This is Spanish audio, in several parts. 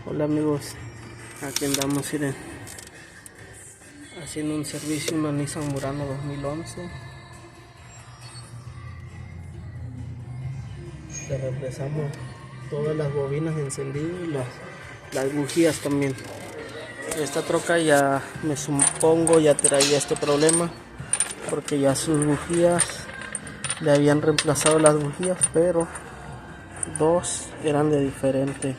Hola amigos, aquí andamos haciendo un servicio, una Nissan Murano 2011. Le reemplazamos todas las bobinas de encendido y las bujías también. Esta troca ya me supongo ya traía este problema porque ya sus bujías le habían reemplazado las bujías, pero dos eran de diferente.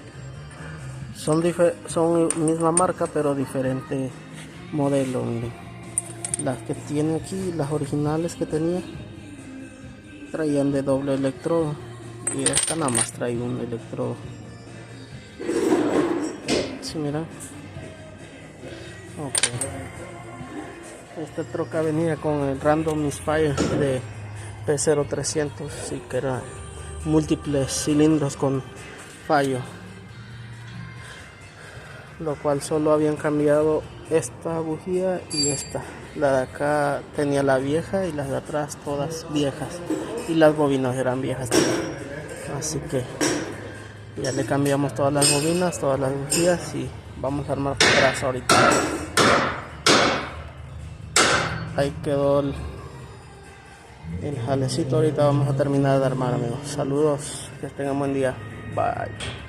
Son misma marca pero diferente modelo. Miren, las que tiene aquí, las originales que tenía, traían de doble electrodo y esta nada más trae un electrodo. ¿Sí miran? Ok. Esta troca venía con el Random Misfire de P0300, sí, que era múltiples cilindros con fallo, lo cual solo habían cambiado esta bujía y esta. La de acá tenía la vieja y las de atrás todas viejas, y las bobinas eran viejas también. Así que ya le cambiamos todas las bobinas, todas las bujías, y vamos a armar atrás ahorita. Ahí quedó el jalecito. Ahorita vamos a terminar de armar, amigos. Saludos, que tengan buen día. Bye.